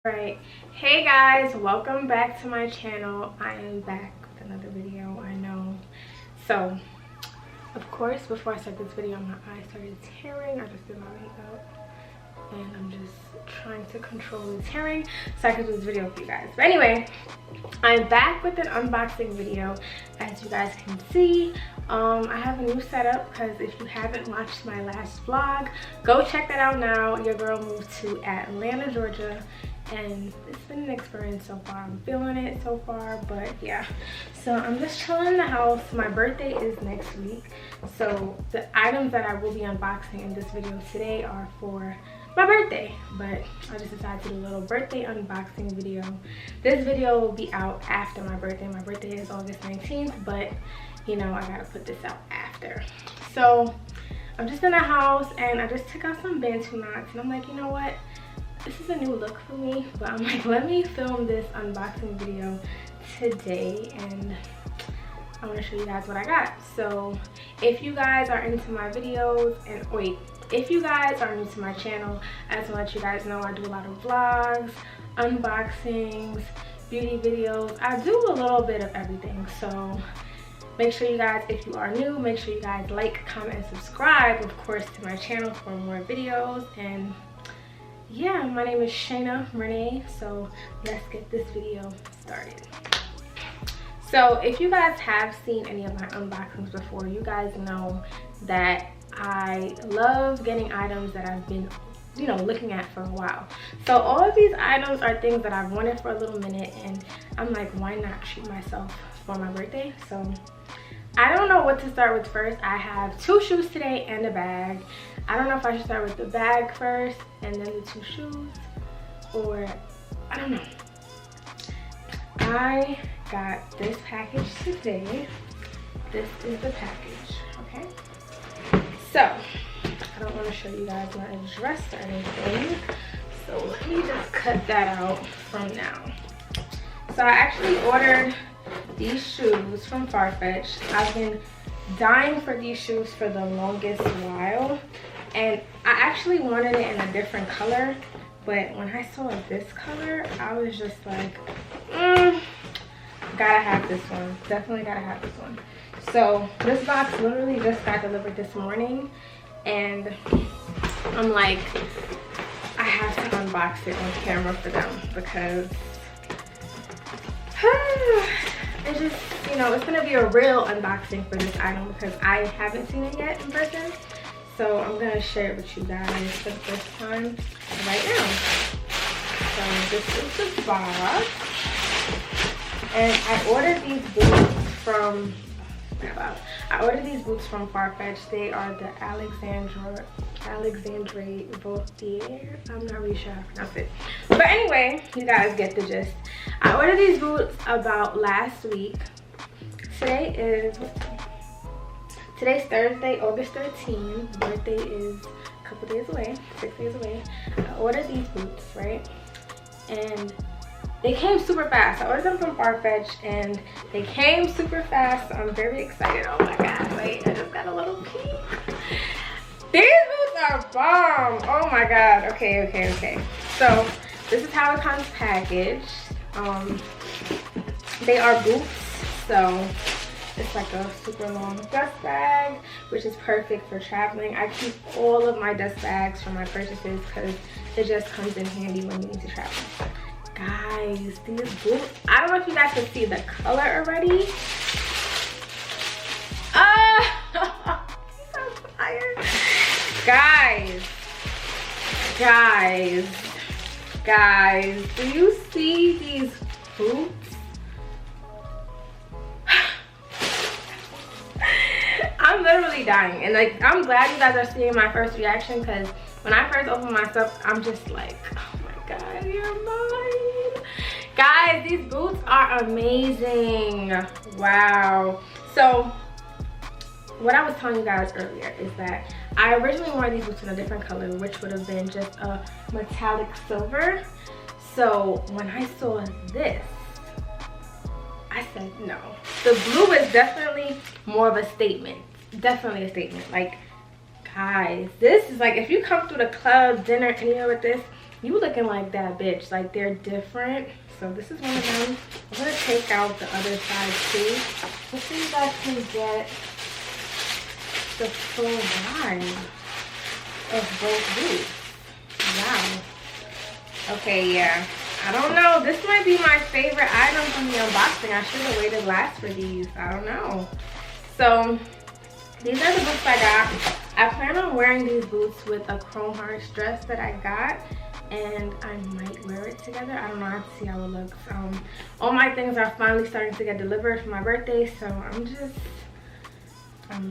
Right, hey guys, welcome back to my channel. I am back with another video. I know. So of course, before I start this video, my eyes started tearing. I just did my makeup and I'm just trying to control the tearing so I can do this video for you guys. But anyway, I'm back with an unboxing video. As you guys can see, I have a new setup because if you haven't watched my last vlog, go check that out now. Your girl moved to Atlanta, Georgia, and it's been an experience so far. I'm feeling it so far, but yeah. So I'm just chilling in the house. My birthday is next week, so the items that I will be unboxing in this video today are for my birthday, but I just decided to do a little birthday unboxing video. This video will be out after my birthday. My birthday is August 19th, but you know, I gotta put this out after. So I'm just in the house and I just took out some bantu knots and I'm like, you know what, this is a new look for me, but I'm like, let me film this unboxing video today and I want to show you guys what I got. So if you guys are into my videos, and wait, if you guys are new to my channel, I just want to let you guys know I do a lot of vlogs, unboxings, beauty videos. I do a little bit of everything. So make sure you guys, if you are new, make sure you guys like, comment, and subscribe, of course, to my channel for more videos. And yeah, my name is Shayna Renee, so let's get this video started. So if you guys have seen any of my unboxings before, you guys know that I love getting items that I've been, you know, looking at for a while. So all of these items are things that I've wanted for a little minute, and I'm like, why not treat myself for my birthday? So I don't know what to start with first. I have 2 shoes today and a bag. I don't know if I should start with the bag first and then the 2 shoes, or I don't know. I got this package today. This is the package, okay? So I don't want to show you guys my address or anything, so let me just cut that out from now. So I actually ordered these shoes from Farfetch. I've been dying for these shoes for the longest while, and I actually wanted it in a different color, but when I saw this color, I was just like, gotta have this one. Definitely gotta have this one. So this box literally just got delivered this morning, and I'm like, I have to unbox it on camera for them because it's just, you know, it's gonna be a real unboxing for this item because I haven't seen it yet in person. So I'm gonna share it with you guys for the first time right now. So this is the box, and I ordered these boots from Farfetch. They are the Alexandre Vauthier. I'm not really sure how to pronounce it, but anyway, you guys get the gist. I ordered these boots about last week. Today's Thursday, August 13th. Birthday is a couple days away, 6 days away. I ordered these boots, right? And they came super fast. I ordered them from Farfetch and they came super fast, so I'm very excited. Oh my god, wait, I just got a little peek. These boots are bomb. Oh my god. Okay. So this is how it comes packaged. They are boots, so it's like a super long dust bag, which is perfect for traveling. I keep all of my dust bags from my purchases because it just comes in handy when you need to travel. Guys, these boots, I don't know if you guys can see the color already. These are fire. Guys, do you see these boots? I'm literally dying, and like, I'm glad you guys are seeing my first reaction because when I first opened my stuff, I'm just like, oh my god, you're mine. Guys, these boots are amazing. Wow. So what I was telling you guys earlier is that I originally wanted these boots in a different color, which would have been just a metallic silver. So when I saw this, I said no. The blue is definitely more of a statement. Definitely a statement. Like, guys, this is like, if you come through the club, dinner, anywhere with this, You looking like that, bitch. Like, they're different. So this is one of them. I'm gonna take out the other side too, just so you guys can get the full vibe of both boots. Wow. Okay, yeah. I don't know. This might be my favorite item from the unboxing. I should have waited last for these. I don't know. So these are the boots I got. I plan on wearing these boots with a chrome hearts dress that I got, and I might wear it together. I don't know. I have to see how it looks. All my things are finally starting to get delivered for my birthday, so I'm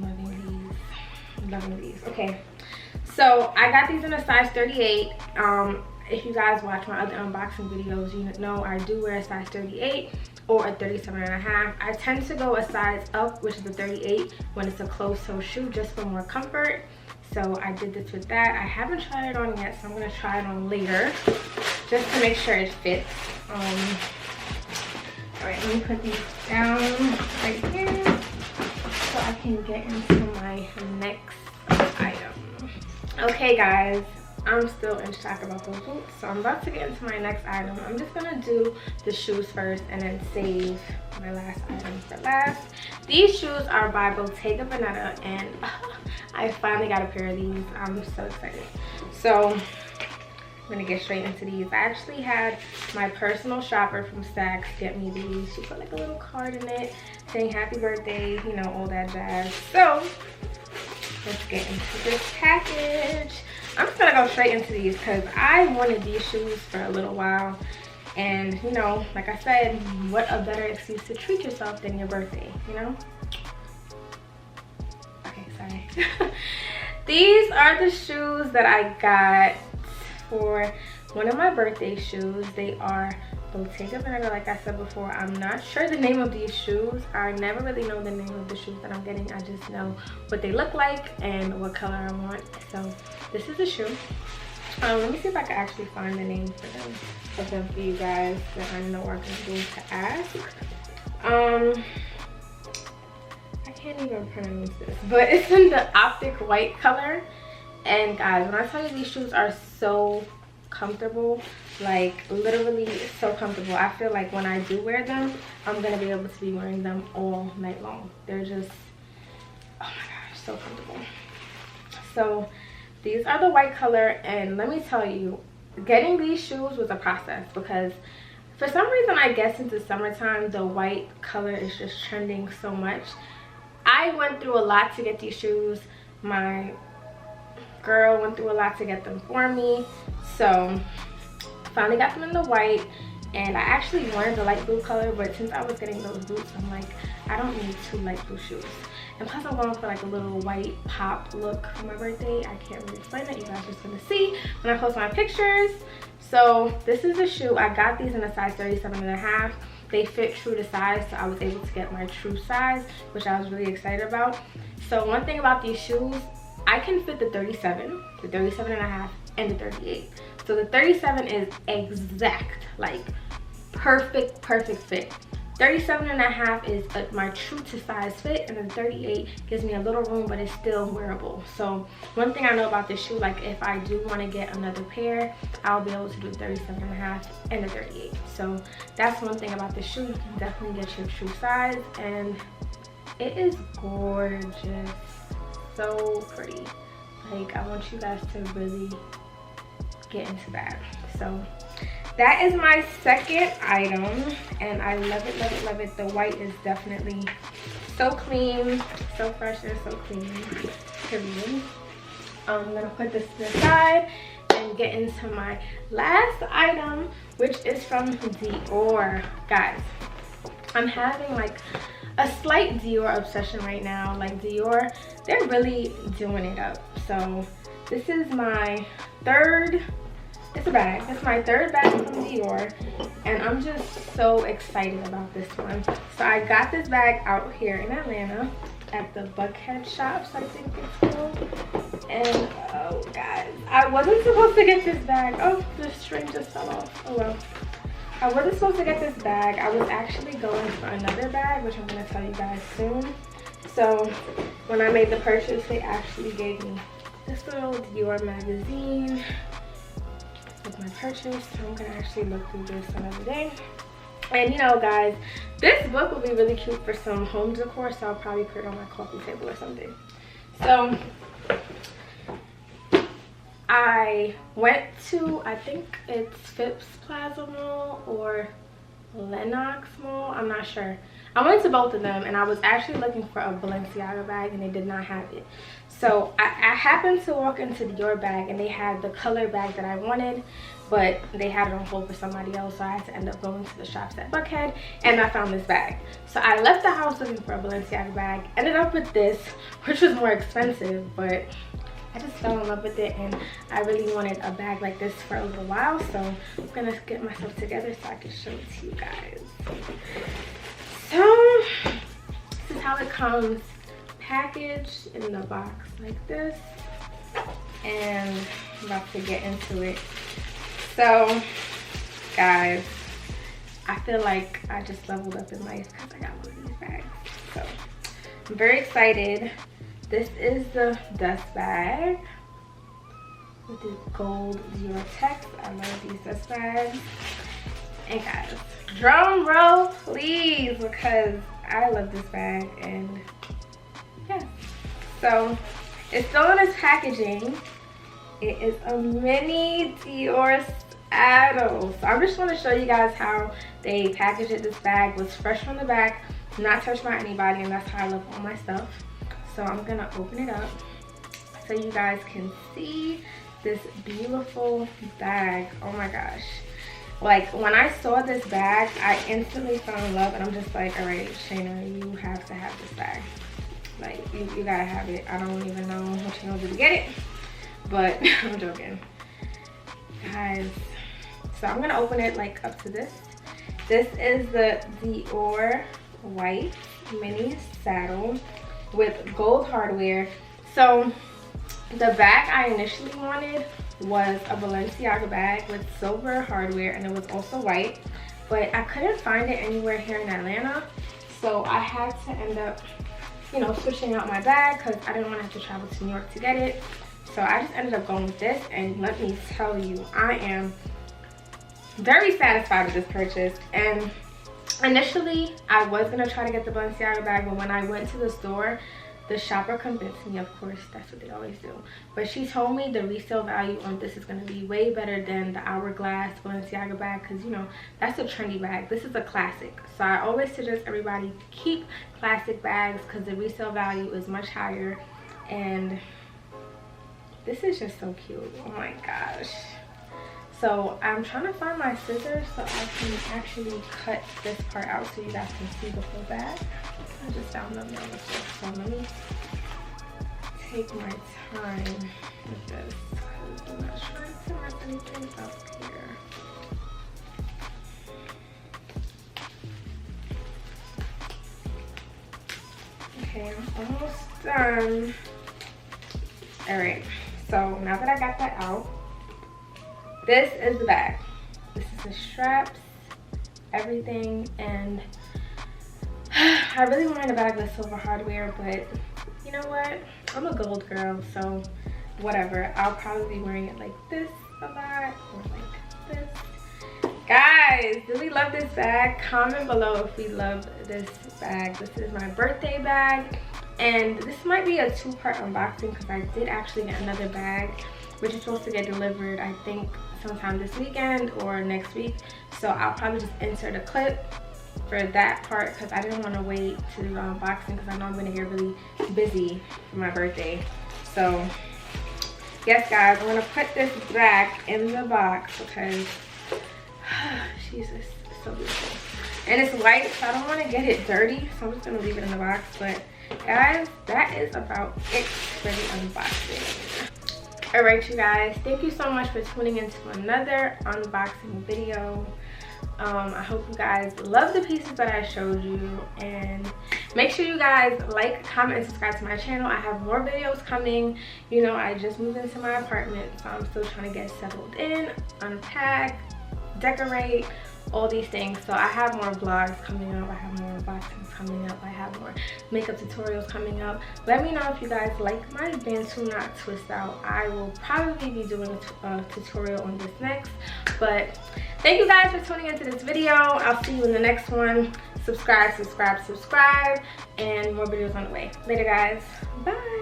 loving these. Loving these. Okay, so I got these in a size 38. If you guys watch my other unboxing videos, you know I do wear a size 38 or a 37.5. I tend to go a size up, which is a 38, when it's a closed-toe shoe, just for more comfort. So I did this with that. I haven't tried it on yet, so I'm gonna try it on later, just to make sure it fits. All right, let me put these down right here so I can get into my next item. Okay, guys. I'm still in shock about those boots, so I'm about to get into my next item. I'm just gonna do the shoes first and then save my last item for last. These shoes are by Bottega Veneta, and I finally got a pair of these. I'm so excited. So I'm gonna get straight into these. I actually had my personal shopper from Saks get me these. She put like a little card in it saying happy birthday, you know, all that jazz. So let's get into this package. I'm just gonna go straight into these because I wanted these shoes for a little while, and you know, like I said, what a better excuse to treat yourself than your birthday, you know? Okay, sorry. These are the shoes that I got for one of my birthday shoes. They are Bottega Veneta, like I said before. I'm not sure the name of these shoes. I never really know the name of the shoes that I'm getting. I just know what they look like and what color I want. So this is a shoe. Let me see if I can actually find the name for them for you guys that I know are going to ask. I can't even pronounce this, but it's in the optic white color. And guys, when I tell you these shoes are so comfortable, like literally so comfortable, I feel like when I do wear them, I'm gonna be able to be wearing them all night long. They're just, oh my gosh, so comfortable. So these are the white color, and let me tell you, getting these shoes was a process because for some reason, I guess since it's summertime, the white color is just trending so much. I went through a lot to get these shoes. My girl went through a lot to get them for me, so finally got them in the white. And I actually wanted the light blue color, but since I was getting those boots, I'm like, I don't need two light blue shoes. And plus I'm going for like a little white pop look for my birthday. I can't really explain that. You guys are just gonna see when I post my pictures. So this is a shoe. I got these in a size 37.5. They fit true to size, so I was able to get my true size, which I was really excited about. So one thing about these shoes, I can fit the 37, the 37.5, and the 38. So the 37 is exact, like perfect fit. 37.5 is my true to size fit, and then 38 gives me a little room, but it's still wearable. So one thing I know about this shoe, like if I do want to get another pair, I'll be able to do the 37.5 and the 38. So that's one thing about this shoe. You can definitely get your true size, and it is gorgeous, so pretty. Like, I want you guys to really get into that. So that is my second item, and I love it. The white is definitely so clean, so fresh, and so clean, period. I'm gonna put this to the side and get into my last item, which is from Dior. Guys, I'm having like a slight Dior obsession right now. Like Dior, they're really doing it up. So this is my third, it's a bag. It's my third bag from Dior, and I'm just so excited about this one. So I got this bag out here in Atlanta at the Buckhead Shops, I think it's called. And oh guys, I wasn't supposed to get this bag. Oh, the string just fell off. Oh well. I wasn't supposed to get this bag. I was actually going for another bag, which I'm gonna tell you guys soon. So when I made the purchase, they actually gave me this little Dior magazine. with my purchase. So I'm gonna actually look through this another day. And you know guys, this book will be really cute for some home decor, so I'll probably put it on my coffee table or something. So I went to, I think it's Phipps Plaza Mall or Lenox Mall, I'm not sure. I went to both of them and I was actually looking for a Balenciaga bag and they did not have it. So I happened to walk into the Dior bag and they had the color bag that I wanted, but they had it on hold for somebody else, so I had to end up going to the shops at Buckhead and I found this bag. So I left the house looking for a Balenciaga bag, ended up with this, which was more expensive, but I just fell in love with it and I really wanted a bag like this for a little while, so I'm gonna get myself together so I can show it to you guys. So this is how it comes packaged in the box like this, and I'm about to get into it. So guys, I feel like I just leveled up in life because I got one of these bags, so I'm very excited. This is the dust bag with the gold Dior text. I love these dust bags. And guys, drum roll please, because I love this bag. And yeah, so it's still in its packaging. It is a mini Dior saddle. So I'm just going to show you guys how they packaged it. This bag was fresh from the back, not touched by anybody, and that's how I love all my stuff. So I'm gonna open it up so you guys can see this beautiful bag. Oh my gosh. Like when I saw this bag, I instantly fell in love and I'm just like, all right, Shayna, you have to have this bag. Like you gotta have it. I don't even know what you're gonna do to get it, but I'm joking. Guys, so I'm gonna open it like up to this. This is the Dior white mini saddle with gold hardware. So the bag I initially wanted was a Balenciaga bag with silver hardware, and it was also white, but I couldn't find it anywhere here in Atlanta, so I had to end up, you know, switching out my bag because I didn't want to have to travel to New York to get it. So I just ended up going with this, and let me tell you, I am very satisfied with this purchase. And initially, I was going to try to get the Balenciaga bag, but when I went to the store, the shopper convinced me, of course, that's what they always do. But she told me the resale value on this is going to be way better than the Hourglass Balenciaga bag because, you know, that's a trendy bag. This is a classic. So I always suggest everybody keep classic bags because the resale value is much higher. And this is just so cute. Oh my gosh. So I'm trying to find my scissors so I can actually cut this part out so you guys can see the full bag. I just found them on the floor. So let me take my time with this because I'm not trying to mess anything up here. Okay, I'm almost done. Alright, so now that I got that out, this is the bag. This is the straps, everything, and I really wanted a bag with silver hardware, but you know what? I'm a gold girl, so whatever. I'll probably be wearing it like this a lot, or like this. Guys, do we love this bag? Comment below if we love this bag. This is my birthday bag, and this might be a two-part unboxing because I did actually get another bag, which is supposed to get delivered, I think, sometime this weekend or next week. So I'll probably just insert a clip for that part because I didn't want to wait to do the unboxing because I know I'm going to get really busy for my birthday. So yes guys, I'm going to put this back in the box because Jesus, it's so beautiful. And it's white, so I don't want to get it dirty, so I'm just going to leave it in the box. But guys, that is about it for the unboxing. Alright you guys, thank you so much for tuning into another unboxing video. I hope you guys love the pieces that I showed you, and make sure you guys like, comment, and subscribe to my channel. I have more videos coming. You know, I just moved into my apartment, so I'm still trying to get settled in, unpack, decorate, all these things. So I have more vlogs coming up, I have more unboxings coming up, I have more makeup tutorials coming up. Let me know if you guys like my Bantu knot twist out. I will probably be doing a tutorial on this next. But thank you guys for tuning into this video. I'll see you in the next one. Subscribe, and more videos on the way. Later guys, bye.